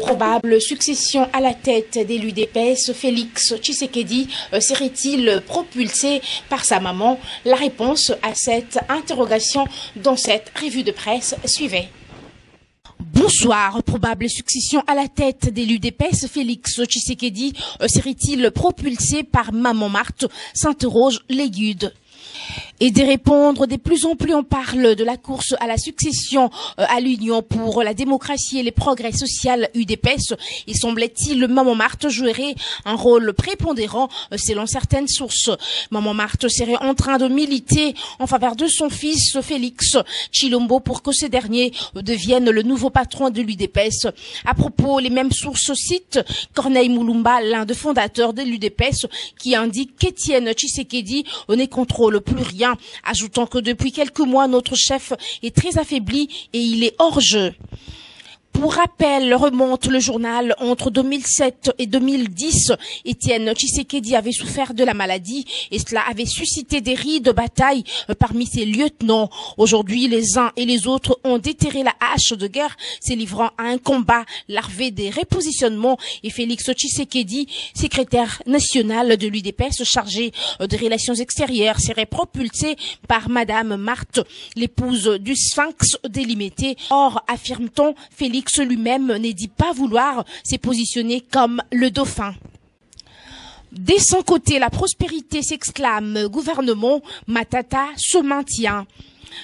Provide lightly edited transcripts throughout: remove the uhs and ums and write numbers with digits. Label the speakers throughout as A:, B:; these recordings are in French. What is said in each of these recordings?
A: Probable succession à la tête de l'UDPS, Félix Tshisekedi serait-il propulsé par sa maman? La réponse à cette interrogation dans cette revue de presse suivait. Bonsoir. Probable succession à la tête de l'UDPS, Félix Tshisekedi serait-il propulsé par maman Marthe? S'interroge Légude. Et de répondre, de plus en plus on parle de la course à la succession à l'Union pour la démocratie et les progrès social UDPS. Il semblait-il Maman Marthe jouerait un rôle prépondérant selon certaines sources. Maman Marthe serait en train de militer en faveur de son fils Félix Tshilombo pour que ce dernier devienne le nouveau patron de l'UDPS. À propos, les mêmes sources citent Corneille Moulumba, l'un des fondateurs de l'UDPS, qui indique qu'Étienne Tshisekedi ne contrôle plus rien, ajoutant que depuis quelques mois, notre chef est très affaibli et il est hors jeu. Pour rappel, remonte le journal, entre 2007 et 2010, Étienne Tshisekedi avait souffert de la maladie et cela avait suscité des rits de bataille parmi ses lieutenants. Aujourd'hui, les uns et les autres ont déterré la hache de guerre, se livrant à un combat larvé des repositionnements, et Félix Tshisekedi, secrétaire national de l'UDPS chargé des relations extérieures, serait propulsé par Madame Marthe, l'épouse du Sphinx délimité. Or, affirme-t-on, Félix lui-même ne dit pas vouloir se positionner comme le dauphin. De son côté, la prospérité s'exclame. Gouvernement, Matata se maintient.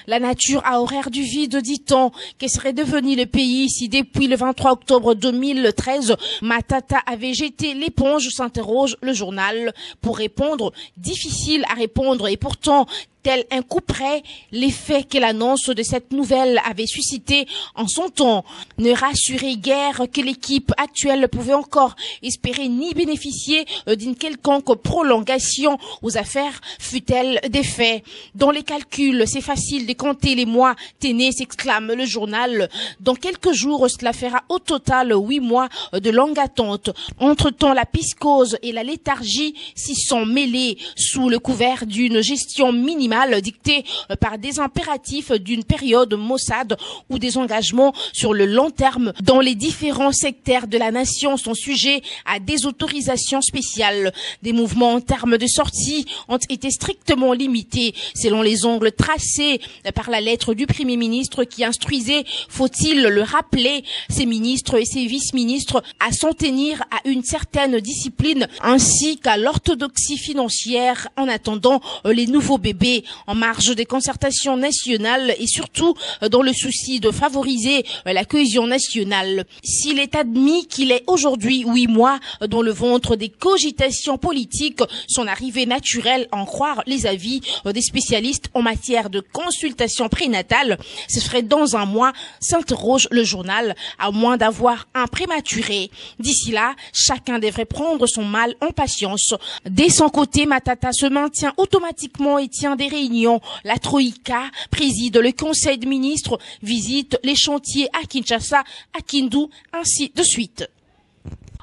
A: La nature a horreur du vide, dit-on. Qu'est-ce serait devenu le pays si depuis le 23 octobre 2013, Matata avait jeté l'éponge, s'interroge le journal. Pour répondre, difficile à répondre et pourtant, tel un coup près, l'effet que l'annonce de cette nouvelle avait suscité en son temps ne rassurait guère que l'équipe actuelle pouvait encore espérer ni bénéficier d'une quelconque prolongation aux affaires, fut-elle des faits. Dans les calculs, c'est facile de compter les mois, tenez, s'exclame le journal. Dans quelques jours, cela fera au total 8 mois de longue attente. Entre-temps, la piscose et la léthargie s'y sont mêlées sous le couvert d'une gestion minimale dictée par des impératifs d'une période maussade ou des engagements sur le long terme dont les différents secteurs de la nation sont sujets à des autorisations spéciales. Des mouvements en termes de sortie ont été strictement limités selon les angles tracés par la lettre du Premier ministre qui instruisait, faut-il le rappeler, ses ministres et ses vice-ministres à s'en tenir à une certaine discipline ainsi qu'à l'orthodoxie financière en attendant les nouveaux bébés. En marge des concertations nationales et surtout dans le souci de favoriser la cohésion nationale. S'il est admis qu'il est aujourd'hui 8 mois dans le ventre des cogitations politiques, son arrivée naturelle, en croire les avis des spécialistes en matière de consultation prénatale, ce serait dans un mois, s'interroge le journal, à moins d'avoir un prématuré. D'ici là, chacun devrait prendre son mal en patience. Dès son côté, Matata se maintient automatiquement et tient des réunions. La Troïka préside le Conseil de ministres, visite les chantiers à Kinshasa, à Kindu, ainsi de suite.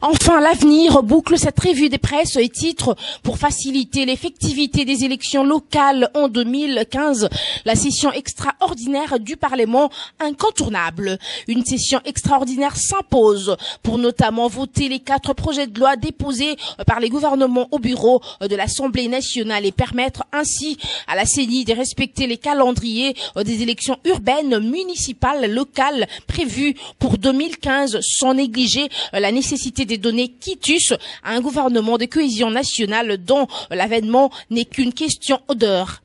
A: Enfin, l'avenir boucle cette revue des presses et titre pour faciliter l'effectivité des élections locales en 2015. La session extraordinaire du Parlement incontournable. Une session extraordinaire s'impose pour notamment voter les 4 projets de loi déposés par les gouvernements au bureau de l'Assemblée nationale et permettre ainsi à la CENI de respecter les calendriers des élections urbaines, municipales, locales prévues pour 2015 sans négliger la nécessité des données quitus à un gouvernement de cohésion nationale dont l'avènement n'est qu'une question d'heure.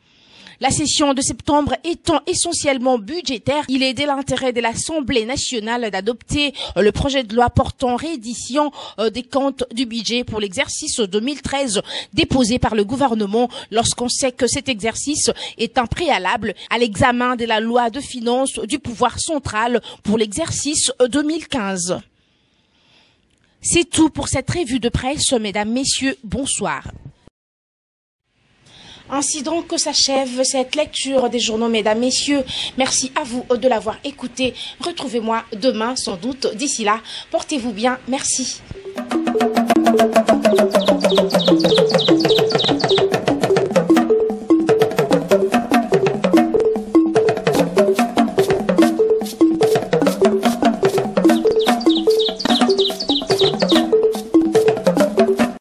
A: La session de septembre étant essentiellement budgétaire, il est de l'intérêt de l'Assemblée nationale d'adopter le projet de loi portant réédition des comptes du budget pour l'exercice 2013 déposé par le gouvernement lorsqu'on sait que cet exercice est un préalable à l'examen de la loi de finances du pouvoir central pour l'exercice 2015. C'est tout pour cette revue de presse, mesdames, messieurs, bonsoir. Ainsi donc que s'achève cette lecture des journaux, mesdames, messieurs. Merci à vous de l'avoir écouté. Retrouvez-moi demain, sans doute. D'ici là, portez-vous bien. Merci.